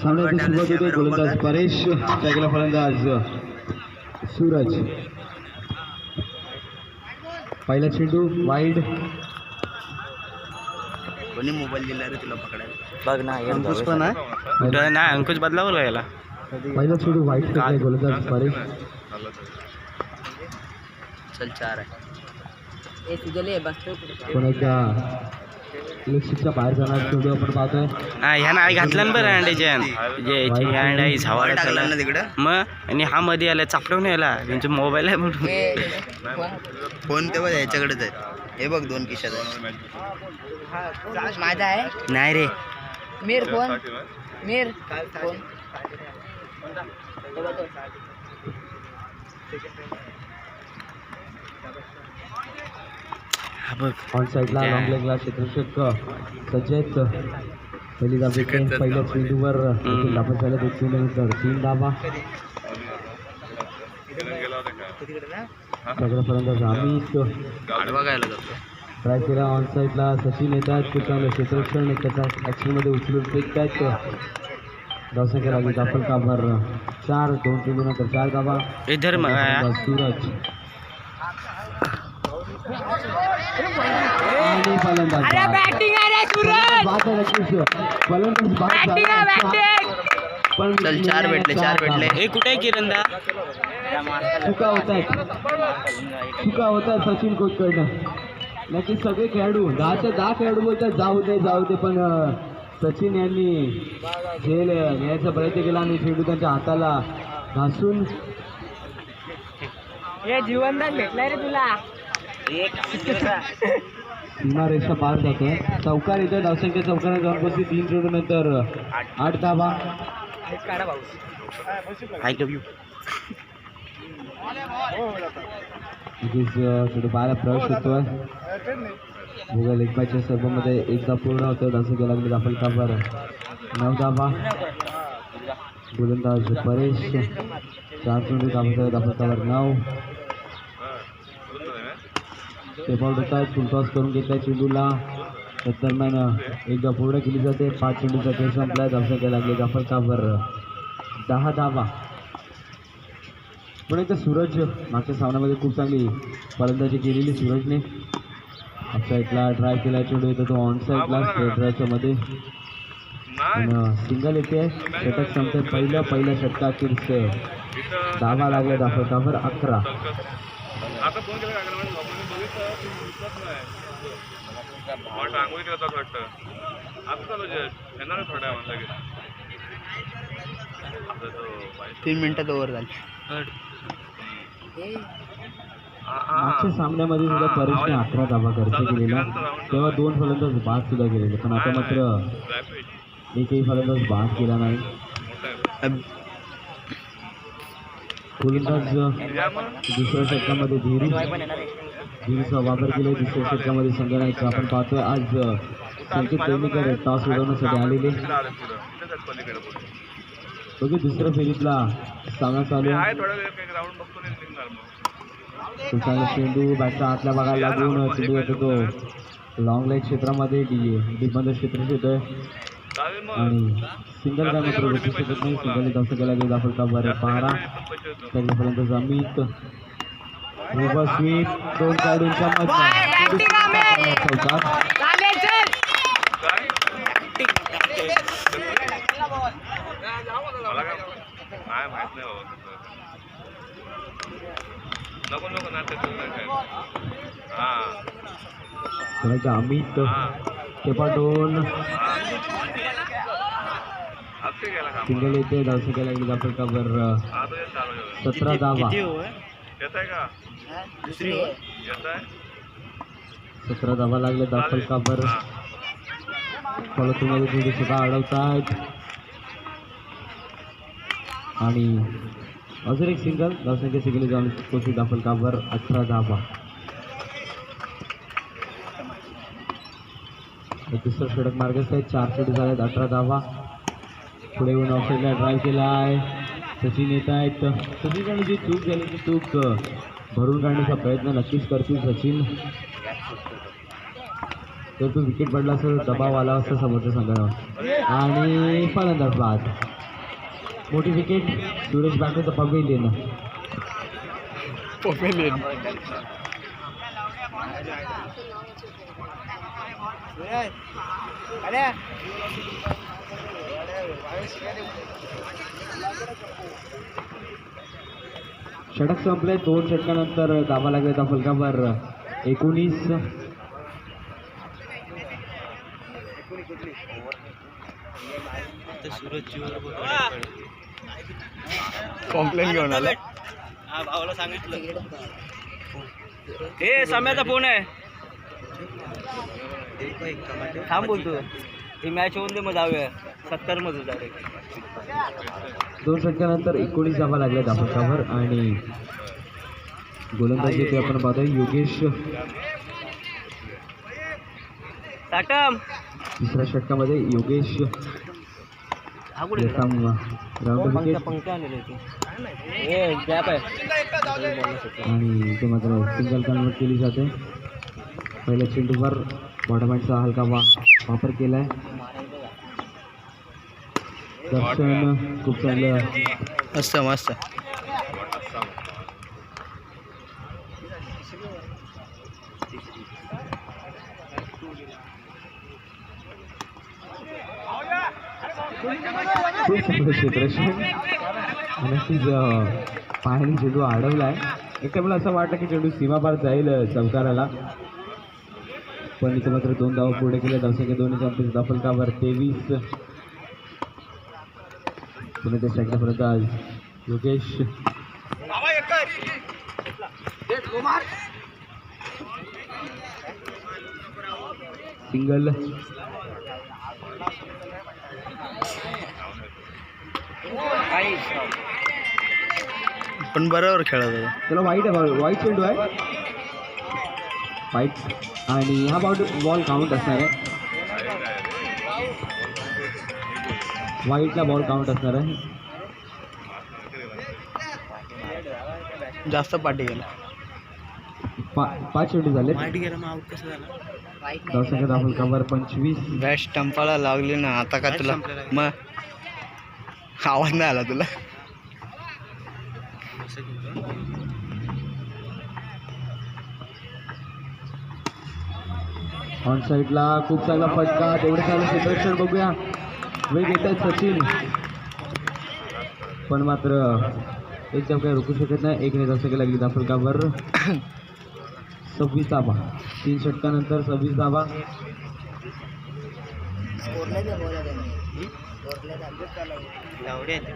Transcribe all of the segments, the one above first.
सामन्याची सुरुवात होते. गोलंदाज परेश, त्याला फलंदाज सूरज. पहिला चेंडू वाईड. कोणी मोबाईल दिला रे तुला पकडायला? बघ ना अंकुश पण आहे ना, अंकुश बदलावर गेला. पहिला चेंडू वाईड फेकलाय गोलंदाज परेश. चल 4 आहे. ए तुझले बसतो पण एकदा इलेक्ट्रिकच्या बाहेर जाणार चेंडू आपण पाहतोय. ह्या ना आई घातला ना बरं अंड्याच्या जे अंडा झावाडा टाकला ना तिकडं. मग आणि हा मध्ये आला चापडून यायला त्यांचा मोबाईल आहे म्हणून. फोन तेव्हा याच्याकडेच आहे. हे बघ 2 खिशात आहे. माझा आहे नाही रे. मीर फोन मीर फोन हा बघ ऑन साईडला लॉंग लेगला क्षेत्ररक्षक सज्जेत. पहिली धाव पहिल्या चेंडूवर धावा झाल्या. 2 चेंडूनंतर 3 धावा. सगळं फलंदाज अमित बघायला जातो. ट्राय केला. ऑन साईडला सचिन येत आहेत. खूप चांगलं क्षेत्ररक्षण त्याच्या ॲक्शनमध्ये उचलून फेकत आहेत. धावसंख्या लागली दाखल काबर 4. 2 चेंडूनंतर 4 धावा. इधर सूरज आणि फलंदाज पण चल 4 भेटले. हे कुठे आहे किरणदा? चुका होत आहेत सचिन कोचकडनं. नक्की सगळे खेळाडू 10 खेळाडू बोलतात जाऊ दे पण सचिन यांनी झेल घ्यायचा प्रयत्न केला आणि चेंडू त्यांच्या हाताला घासून जीवनदान भेटलाय रे तुला. सीमारेषा पार जातोय. चौकार येतोय. धावसंख्या चौकाने जाऊन बसली. 3 चेंडूनंतर 8 धावा. I love you. चेंडू बाहेर प्रवेश होतोय. भूगोल एकपाच्या सर्वांमध्ये एकदा पूर्ण होतोय. धावसंख्या लागली दाखल काबर 9 धावा. गोलंदाज परेश 4 चेंडू दाखल काबर 9. टेपआउट होत आहेत. फुल टॉस करून घेतलाय चेंडूला. दरम्यान एकदा पूर्ण केली जाते. 5 चेंडूचा खेळ संपलाय. धावसंख्या लागली दाखल काबर 10 धावा. पण एकदा सूरज मागच्या सामन्यामध्ये खूप चांगली फलंदाजी केलेली सूरजने. ऑफ साईडला ट्राय केला चेंडू येतो तो ऑन साईडला स्ट्रेट मध्ये सिंगल येते. षटक संपते. पहिल्या षटकातील धावा लागल्या दाखल काबर 11. तीन मिनिटात ओव्हर झाली. मागच्या सामन्यामध्ये सुद्धा परेशने 11 धावा खर्च केलेला. तेव्हा 2 फलंदाज बाद सुद्धा केलेले. पण आता मात्र एकही फलंदाज बाद केला नाही. गोलंदाज दुसऱ्या षटकामध्ये धीरूचा वापर केला. दुसऱ्या षटकामध्ये संघनायक आपण पाहतोय. आज संकेत पेडणेकर टॉस उडवण्यासाठी आलेले. बघू दुसऱ्या फेरीतला सामना चालू आहे. चांगला चेंडू बॅटच्या आतल्या भागाला लागून चेंडू येतो तो लॉंग लाईट क्षेत्रामध्ये डिबंध क्षेत्र येतोय आणि सिंगल काय मात्र रोखू शकत नाही. सिंगल धावसंख्या लागली दाखल काबर 12. त्याच्यापर्यंत अमित रिव्हर्स स्वीप 2 खेळाडूंच्या मध्ये अमित टेपाटोन सिंगल येते. धावसंख्या लागली दाखल काबर 17 धावा. 17 धावा लागल्या दाखल काबर. फॉलोमध्ये चेंडू सुद्धा अडवतायत आणि अजून एक सिंगल. धावसंख्या सिंगल जाऊन कोशी दाखल काबर 18 धावा. तिसरं षटक मार्गस्थ आहे. 4 चेंडू झालेत 18 धावा. पुढे येऊन ऑफसाईडला ड्राईव्ह केला आहे. सचिन येत आहेत. सचिनकडे जी चूक झाली ती चूक भरून काढण्याचा प्रयत्न नक्कीच करतील सचिन. तर तो विकेट पडला असं दबाव आला असता समोरच्या संघावर. आणि फलंदाज बाद. मोठी विकेट सुरेश बागेचं पवेलियन. षटक संपले. 2 षटकानंतर धावा लागले त्या फलकावर 19. कॉम्प्लेन घेऊन आला. भावाला सांगितलं हे सम्याचा फोन आहे. थांब बोलतो ही मॅच होऊन दे मग जाऊया 70 मध्ये जाऊ. 2 षटकानंतर 19 धावा लागल्या त्या फलकावर. आणि गोलंदाजी ते आपण पाहतोय योगेश. टाकम तिसऱ्या षटकामध्ये योगेश ग्राउंड विकेट. गॅप आहे आणि ते मात्र सिंगल कन्वर्ट केली जाते. पहिल्या चेंडूवर बॉटमॅनचा हलका वापर केलाय. दर्शन खूप चांगलं. मस्त मस्त. खूप चांगलं क्षेत्ररक्षण. नक्कीच पायाने चेंडू अडवलाय. एक मला असं वाटलं की चेंडू सीमापार जाईल चौकाराला, पण इथे मात्र 2 धावा पुढे केले. धावसंख्या 2 फलकावर 23. पुणे ते षटकापर्यंत आज योगेश. सिंगल. पण बरोबर खेळत होता. त्याला वाईट आहे. वाईट चेंडू आहे. वाईट. आणि हा बॉल काउंट असणार आहे. वाईटला बॉल काउंट असणार आहे. जास्त पाठी गेला. 5 चेंडू झाले. धावसंख्या 10 फलकावर 25. बॅट स्टंपाला लागली ना आता का तुला मग आवाज नाही आला तुला. ऑन साईडला खूप चांगला फटका. तेवढे चांगलं क्षेत्ररक्षण बघूया. वेग येत आहेत सचिन, पण मात्र एकदम काही रोखू शकत नाही. 1 धावसंख्या लागली त्या फलकावर. 26 धावा. 3 षटकानंतर 26 धावा.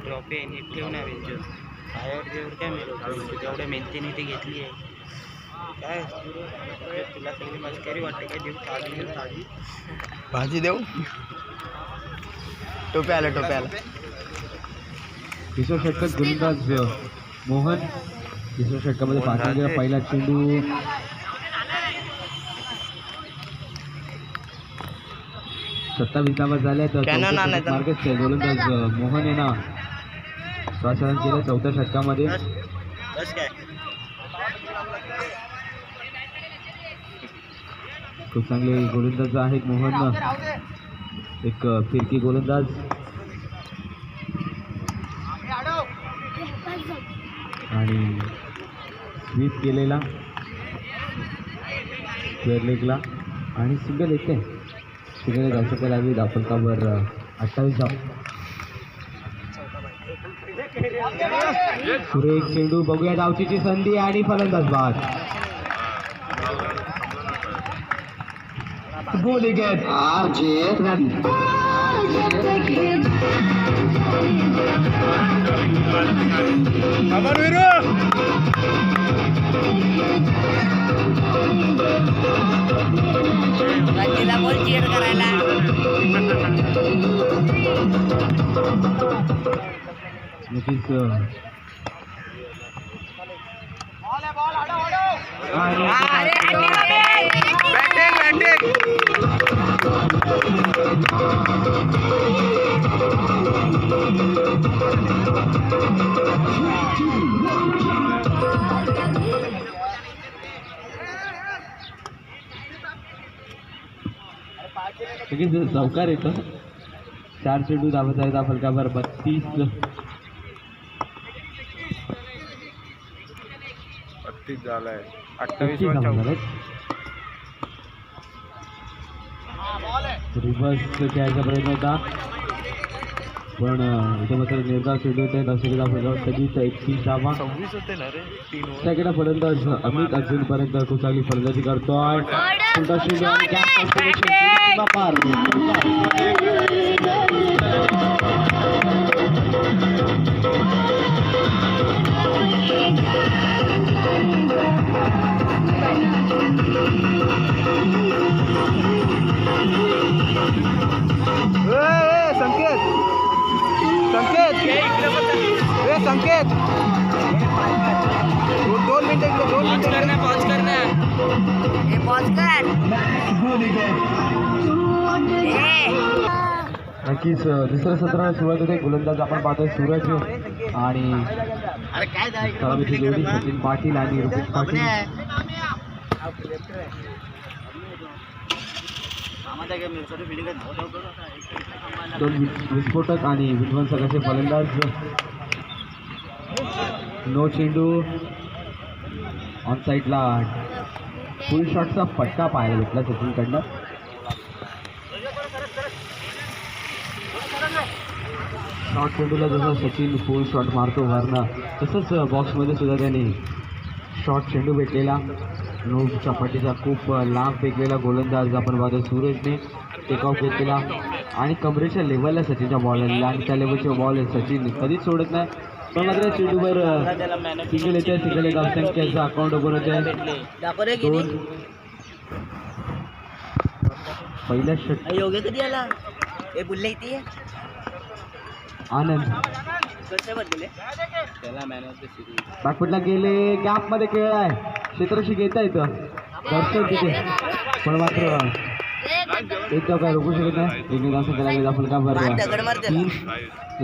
ट्रॉफी नीट ठेवणार जेवढ्या मेहनतीने ती घेतली आहे. काय तुला सगळी मस्करी वाटते का? देऊ ताजी भाजी देऊ. टोप्या आला. तिसऱ्या षटकात गोलंदाज मोहन. तिसऱ्या षटकामध्ये 5 गेला. पहिला चेंडू 27 धावा झाल्या. तर मार्गच गोलंदाज मोहन आहे ना स्वाक्षरण केलं 4थ्या षटकामध्ये. खूप चांगले गोलंदाज आहेत मोहन. एक फिरकी गोलंदाज. आणि स्वीप केलेला स्क्वेअर लेगला. आणि सिंगल येते. सिंगल धावसंख्या लागली त्या फलकावर 28 धाव. सुरेख चेंडू बघूया. धावचीची संधी आणि फलंदाज बाद. गोली गेट. करायला नक्कीच. लगेच चौकार येतो. 4 चेंडू धावत आहेत फलकावर 32 झालाय 28 धावा आहेत. रिव्हर्स खेळायचा प्रयत्न होता पण इथे मात्र निर्धाव चेंडू होते. दर्शक फलकावर कधीच 31 धावा. सेकंड फलंदाज अमित अर्जुनपर्यंत खूप चांगली फलंदाजी करतोय. पुढचा चेंडू आणि गॅप पार. संकेत संकेत संकेत 2 मिनिटं इकडे 2 मिनिटं पॉज करना हे पॉज कर नक्कीच दुसऱ्या सत्राला सुरुवात होते. गोलंदाज आपण पाहतोय सूरज आणि सलामीची जोडी सचिन पाटील आणि रुपेश पाटील. दोन विस्फोटक आणि विध्वंसकाचे फलंदाज. नो चेंडू. ऑन साईडला फुल शॉटचा फटका पाहायला भेटला सचिनकडनं. शॉर्ट चेंडूला जसं सचिन फुल शॉट मारतो वरनं तसंच बॉक्समध्ये सुद्धा त्याने शॉर्ट चेंडू भेटलेला. नोच्या पाठीचा खूप लांब फेकलेला गोलंदाज आपण पाहतो सूरजने टेकऑफ घेतलेला आणि कमरेच्या लेवलला सचिनच्या बॉल आलेला आणि त्या लेवलचे बॉल सचिन कधीच सोडत नाही. पण मात्र चेंडूवर सिंगल येते. सिंगल एक संख्येचं अकाउंट ओपन होते. पहिल्या षट योग्य कधी आला हे बुल्ले इथे आनंद कसे बदलले त्याला मॅन ऑफ द सिरीज बॅकफुटला गेले. गॅपमध्ये खेळलाय. क्षेत्रशी घेता येतं दर्शक तिथे पण मात्र एक काय रोखू शकत नाही. एक संख्या लागेल फलकावर 3.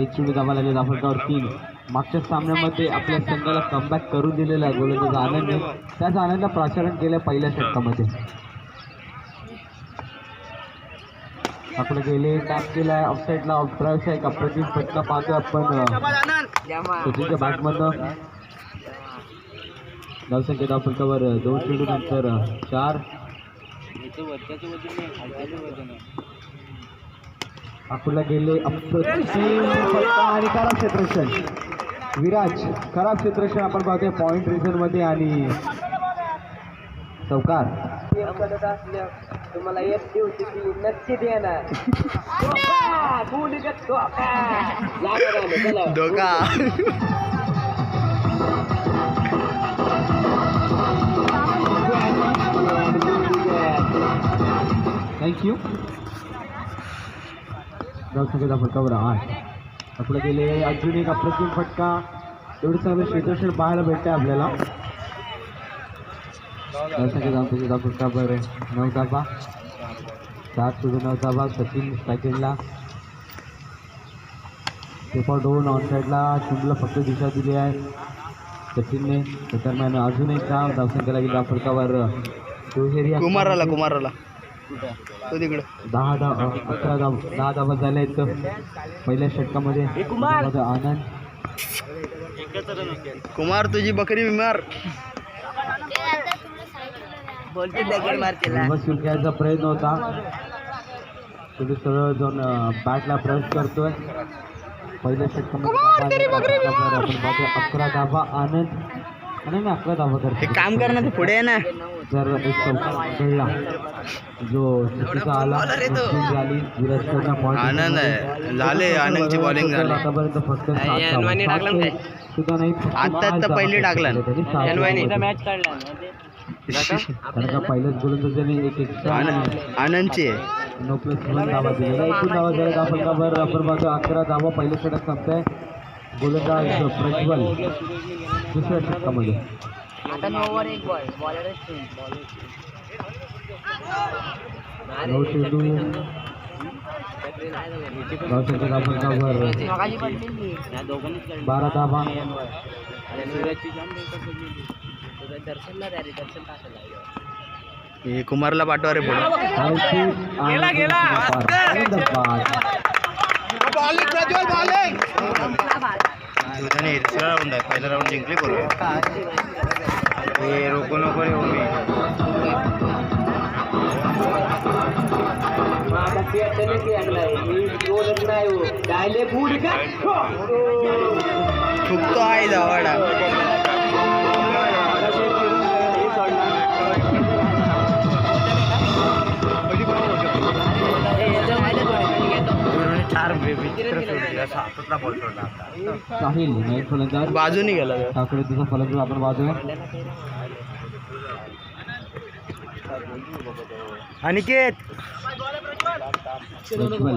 एक चेंडू धावा लागेल फलकावर 3. मागच्या सामन्यामध्ये आपल्या संघाला कमबॅक करून दिलेला आहे गोलंदाज आनंदने. त्याच आनंदला प्राचारण केलं पहिल्या षटकामध्ये. आपण गेले टॅप केलाय ऑफसाईडला. ऑफसाईडचा एक अप्रतिम फटका पाहतोय आपण सचिनच्या बॅटमधनं. धावसंख्या फलकावर 2 चेंडू नंतर 4. अकोला गेले अप्रतिम फटका आणि खराब क्षेत्ररक्षण. विराज खराब क्षेत्ररक्षण आपण पाहतोय पॉईंट रिझनमध्ये आणि चौकार. तुम्हाला एक दिवशी ती नक्की देणार धोका. थँक्यू. धावसंख्येचा फटकावर 8. आपलं गेले अजून एक अप्रतिम फटका. एवढं चांगलं क्षेत्ररक्षण पाहायला भेटतं आपल्याला. धावसंख्येचा फटकावर 9 धावा. 4 चेंडू 9 धावा. सचिन पॅकेजला पेपर 2 ऑन साईडला. चेंडूला फक्त दिशा दिली आहे सचिनने. दरम्यान अजून एक धाव. धावसंख्येला गेला फटकावर कुमाराला तो तिकडं 10 धावा झाल्या आहेत पहिल्या षटकामध्ये. आनंद कुमार तुझी बकरी बिमार. बोलते दगड मारतेला खेळायचा प्रयत्न होता. शेवटी सरळ जाऊन बॅटला प्रवेश करतोय. पहिल्या षटकामध्ये आपण पाहतोय 11 धावा. आनंद आणि 11 धावा करतो. काम कर ना ते पुढे आहे ना. जर एक चौका खेळला जो चुकीचा आला झाली. विराजकडनं पॉईंट आनंद आहे झाले. आनंदची बॉलिंग झाली आतापर्यंत फक्त 7 सुद्धा नाही. आता पहिली टाकला मॅच काढला कारण का पहिल्याच गोलंदाजाने एक एक्स्ट्रा आनंदची 9+1 धावा दिलेला. एकूण धावा झाल्या फलकावर आपण पाहतो 11 धावा पहिल्या षटक संपताय. गोलंदाज प्रज्वल दुसऱ्या षटकामध्ये. आता 9 वर एक बॉल बॉलरच 9 चेंडू. धावसंख्येचा फलकावर 12 धावा. दर्शनला दर्शन टाकायला हे कुमारला पाठवा रे पुढे. दुधाने हिरसळा राऊंड आहे, पहिला राऊंड जिंकली बरोबर. हे रोको नको रे ओमी. फुकतो आहे जवळा. साहिल नाईट फलंदाज बाजूनी गेला ठाकरे तुझा फलंदाज आपण बाजूला. अनिकेत प्रज्वल.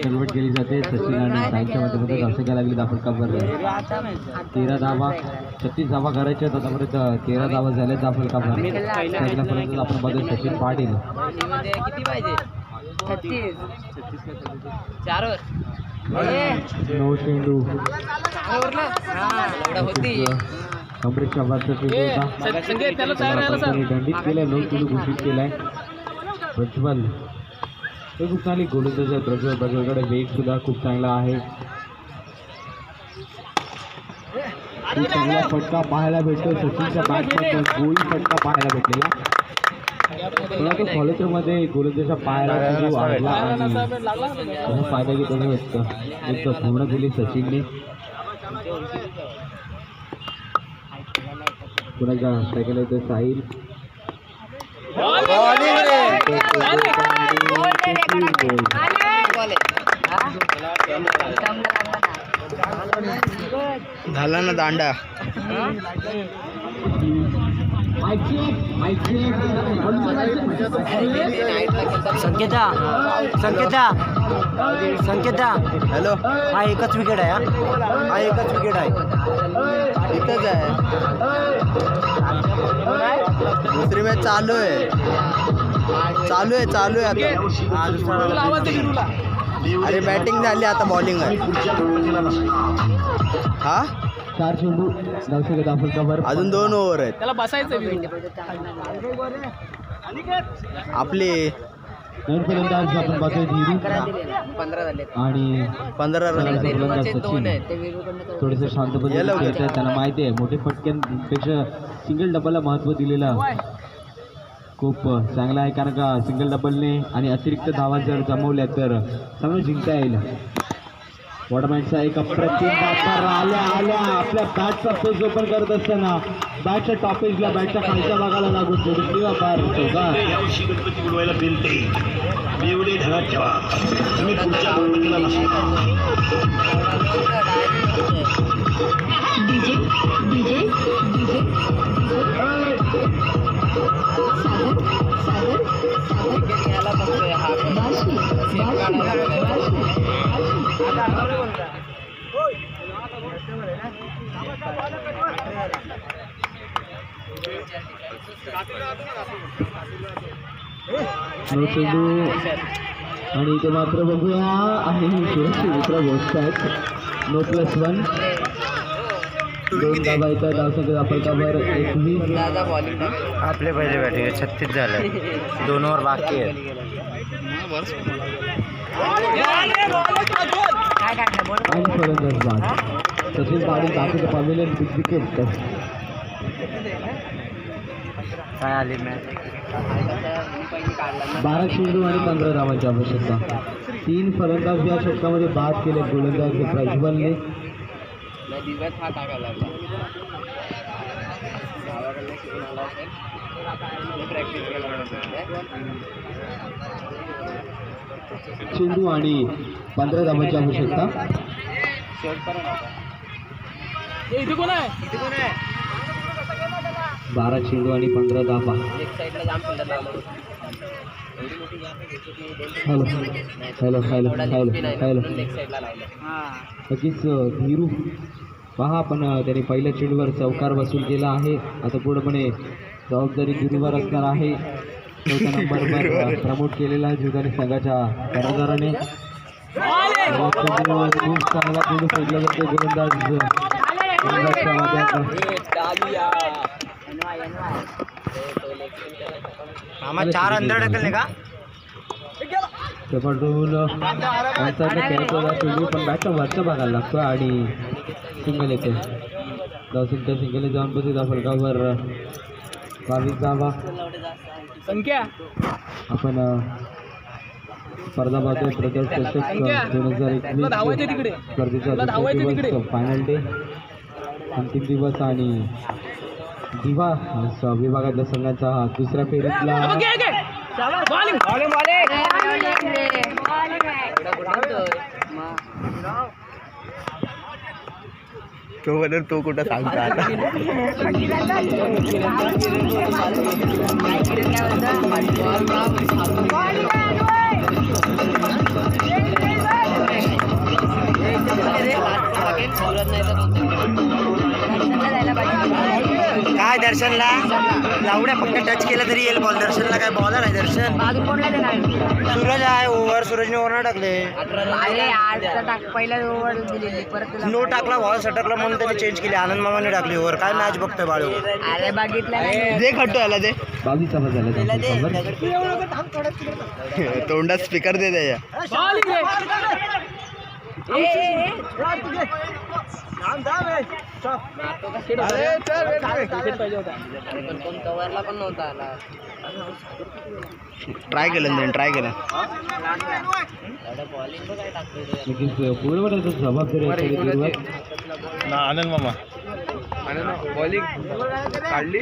कन्वर्ट केली जाते. सचिन आणि साईच्या मध्ये धावसंख्या लागली दाखल काबर 13 धावा 36 धावा करायच्या आहेत आतापर्यंत. 13 धावा झाल्या दाखल काबर. पहिल्या फलंदाज आपण बघू सचिन पाटील. किती पाहिजे 36 नऊ चेंडू होती. कमरेच्या वरचा चेंडू होता. दंडित केलाय. 9 चेंडू घोषित केलाय. प्रज्वल हे खूप चांगली गोलंदाज आहे. प्रज्वलकडे वेग सुद्धा खूप चांगला आहे. खूप चांगला फटका पाहायला भेटतो. सचिनच्या बॅटमधून गोल फटका पाहायला भेटलेला. पण तो फॉलोथ्रूमध्ये गोलंदाजाच्या पायाला चेंडू वाढला आणि त्याचा फायदा घेताना भेटतो. एक पूर्ण केली सचिनने. पुन्हा स्ट्रायकला येतो साहिल. झाला ना दांडा. संकेता हॅलो, हा एकच विकेट आहे. हा एकच विकेट आहे. इथंच आहे. दुसरी मॅच चालू आहे आता. अरे बॅटिंग झाली आता बॉलिंग आहे. हा 4 चेंडू धावसंख्या दाखल काबर. अजून 2 ओव्हर आहेत. त्याला बसायचं आपली नवीन फलंदाज आपण बघतोय धीरू 15 झाले आणि 15 रन. सचिन थोडेसे शांतपणे खेळत आहेत. त्यांना माहिती आहे मोठे फटक्यांपेक्षा सिंगल डबलला महत्त्व दिलेलं खूप चांगलं आहे. कारण का सिंगल डबलने आणि अतिरिक्त धावा जर जमवल्या तर चांगलं जिंकता येईल. वॉटरमॅनचा एक अप्रतिम बाकार आल्या आपल्या बॅटचा पेज ओपन करत असताना बॅटच्या टॉपेजला बॅटच्या खालच्या भागाला लागून थोडी बार होतो का. यावर्षी गणपती बुडवायला बेलते एवढे ढगात ठेवा. तुम्ही पुढच्या गणपतीला चेंडू आणि इथे मात्र बघूया आणि सुरक्षित मित्र गोष्ट आहेत. नो +1 2 धावा येतात. धावसंख्या आपण काबर 21. आपले पहिले बॅटिंग 36 झाले. 2 ओव्हर बाकी आहेत. आणि फलंदाज बाद. सचिन पाटील दाखल पॅव्हिलियन विकेट. काय आली मॅच. 12 चेंडू आणि 15 धावांची आवश्यकता. 3 फलंदाज या षटकामध्ये बाद केले. गोलंदाज प्रज्वलने. चेंडू आणि 15 धावांची आवश्यकता. 12 चेंडू आणि 15 धावा. हॅलो नक्कीच धीरू पहा. पण त्याने पहिल्या चेंडूवर चौकार वसूल केला आहे. आता पूर्णपणे जबाबदारी धीरूवर असणार आहे. चौथ्या नंबरवर प्रमोट केलेला आहे जीवदानी संघाच्या कर्णधाराने. खूप चांगला चेंडू फेकला जातो गोलंदाजच्या माध्यमातून. चार अंदर ढकलले का पडून चेंडू पण बॅटच्या वरच्या भागाला लागतो आणि सिंगल येते. धावसंख्या सिंगल जाऊन पती फलकावर 22 धावा. संख्या आपण स्पर्धा पाहतोय प्रदेश चषक 2021 स्पर्धेचा फायनल डे अंतिम दिवस आणि दिवा विभागातल्या संघाचा हा दुसऱ्या फेरीतला तो कुठं सांगता आता. काय दर्शनला लावड्या फक्त टच केलं तरी येईल बॉल. दर्शनला काय बॉलर आहे दर्शन. सूरज आहे ओव्हर. सूरजने ओव्हर टाकले. पहिल्या ओव्हर दिलेली परत नो टाकला बॉल सटकला म्हणून त्याने चेंज केली. आनंद मामाने टाकली ओव्हर. काय मॅच बघतोय बाळू. अरे बघितलं दे खट्टू याला दे. 22 धावा झाल्या. तोंडात स्पीकर दे त्याच्या. कव्हरला पण नव्हता आला. ट्राय केलं त्याने ट्राय केलं. पूर्ण जबाबदारी आनंद मामा बॉलिंग काढली.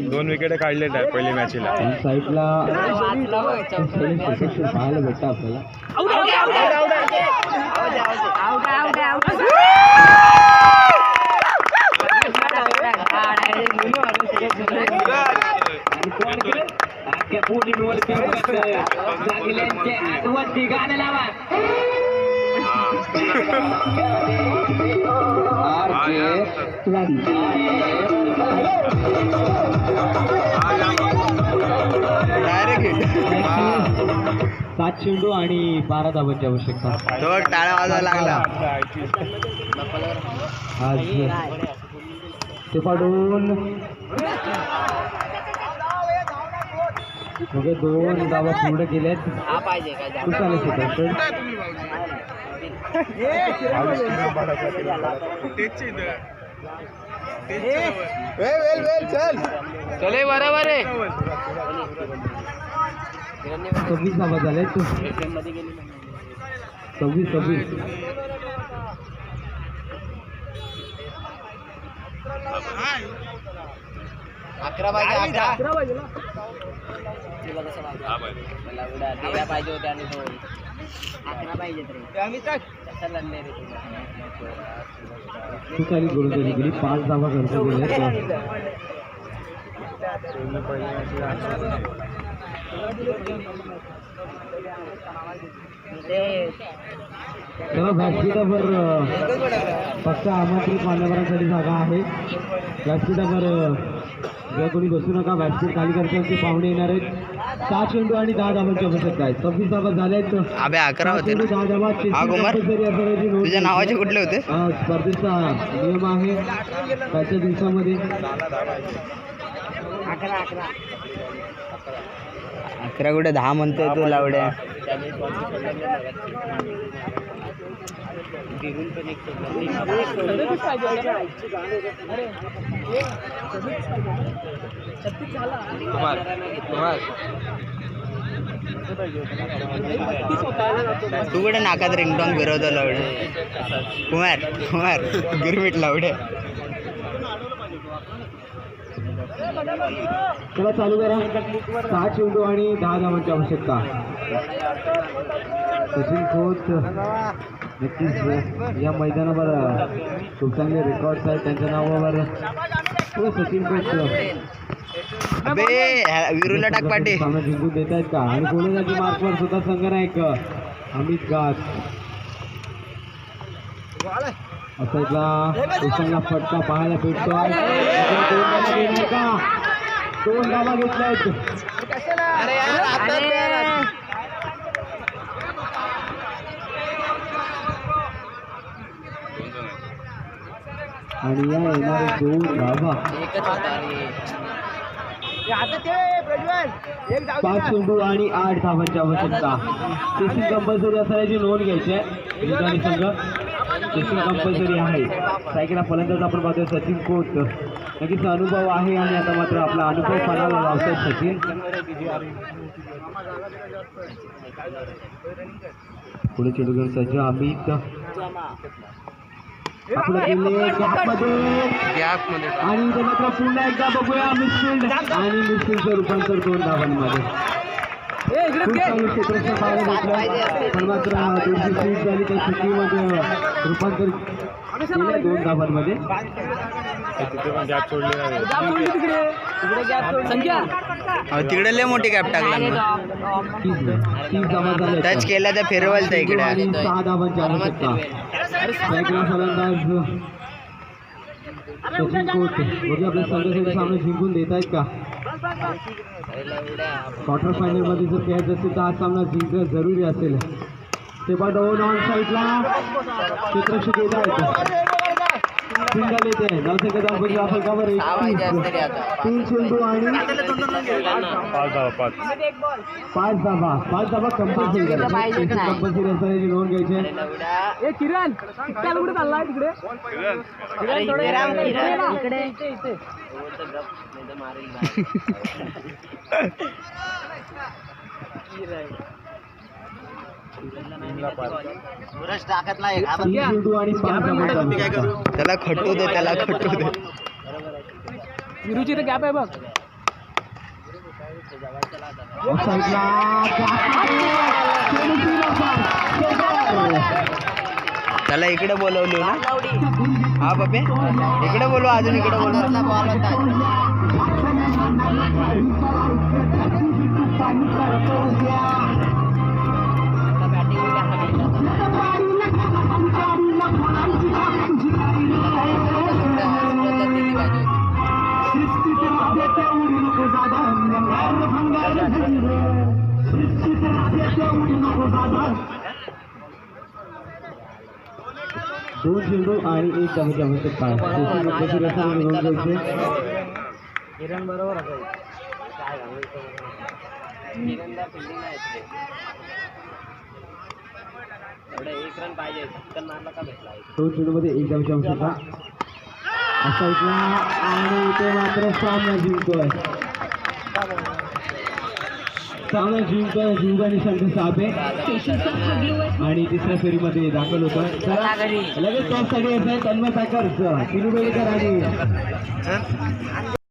2 विकेट काढले पहिल्या मॅचला. साईडला पाहायला भेटतं आपल्याला. डायरेक्ट 7 चेंडू आणि 12 धावांची आवश्यकता. तो टाळ्या वाजवायला लागला. आज ते पाडून 2 धावा पूर्ण केल्यात. हा पाहिजे काय खूप चालेल क्षेत्र. चले बरोबर आहे. 26 धावा झाल्यात. 26. अकरा पाहिजे. तुला कसं मला उड्या दिल्या पाहिजे होत्या आणि 2 11 पाहिजे रे. कसं लढले रे खूप सारी गोलंदाजी केली. 5 धावा खर्च केल्या. चला व्यासपीठावर फक्त आमंत्रित मान्यवरांसाठी जागा आहे. व्यासपीठावर जर कोणी बसू नका. व्यासपीठ खाली करण्याचे पाहुणे येणार आहेत. 7 चेंडू आणि 10 धावांची आवश्यकता आहे. 26 धावा झाल्यात. अबे 11 होते ना. 10 धावा. हा कुमार तुझ्या नावाचे कुठले होते. स्पर्धेचा नियम आहे कालच्या दिवसामध्ये. 11 कुठे 10 म्हणतोय तू लावड्या. तू कुठे नाकात रिंगटॉंग फिरवतो लावडे. कुमार गिरमिट लावडे. चला चालू करा. 6 चेंडू आणि 10 धावांची आवश्यकता. सचिन खोत नक्कीच या मैदानावर खूप चांगले रेकॉर्ड्स आहेत त्यांच्या नावावर. सचिन खोत अबे विरूला टाक पाटे. सामना जिंकून देत आहेत का. आणि गोलंदाजी मार्कवर सुद्धा संघनायक अमित घाट. असायला फटका पाहायला भेटतो. 2 धावा घेतल्या आहेत. आणि या येणारे 2 धावा. एकच होता रे. 5 चेंडू आणि 8 धावांची आवश्यकता. टेस्टिंग कंपल्सरी असण्याची नोंद घ्यायची आहे विधानी संघ. टेस्टिंग कंपल्सरी आहे. सायकलला फलंदाज आपण पाहतोय सचिन खोत. नक्कीच अनुभव आहे आणि आता मात्र आपला अनुभव पणाला लावतोय सचिन. पुढे चेंडू घेऊन सज्ज अमित. आपलं गेले गॅपमध्ये आणि त्यानंतर पुन्हा एकदा बघूया मिसफिल्ड आणि मिसफिल्डचं रूपांतर 2 धावांमध्ये. खूप चांगलं क्षेत्ररक्षण पाहायला भेटलं पण मात्र थोडीशी स्पीड झाली त्या चुकीमध्ये रूपांतर केलं 2 धावांमध्ये. तिथे पण गॅप सोडली नाही. तिकडे लय मोठी गॅप टाकला 30 धावा झाल्या. टच केला तर फिरवाल त्या इकडे. आणि 6 धावांची आवश्यकता. सायकल फलंदाज सचिन खोत बघूया आपल्या संघासाठी सामने जिंकून देत आहेत का. क्वार्टर फायनल मध्ये जर खेळायचं असेल तर हा सामना जिंकणं जरुरी असेल. ते डाऊन ऑन साईडला क्षेत्ररक्षक येत आहेत. सिंगल येते नवसेकर दांपती आपण कावर 3 चेंडू आणि 5 धावा 5 धावा कंपल्सरी कंपल्सरी असण्याची नोंद घ्यायची आहे. किरण कुठे चाललाय तिकडे तीन चेंडू आणि 5 धावा. त्याला खट्टू दे त्याला खट्टू दे. विरुची तर गॅप आहे बघ. त्याला इकडे बोलवलो ना. हा बाबे इकडे बोलवा अजून इकडे बोलवा. दोन चेंडू आणि 1 धावांची आवश्यकता आहे. बरोबर एक रन पाहिजे. मारला का भेटला 2 चेंडूमध्ये 1 धावांची आवश्यकता. असा इथला आणि ते मात्र सामना जिंकतोय. सामना जिंकतोय जीवदानी संघ साबे आणि तिसऱ्या फेरीमध्ये दाखल होतोय. लगेच टॉपसाठी येत आहे तन्मय पॅकर्स, किनू बेळकर आणि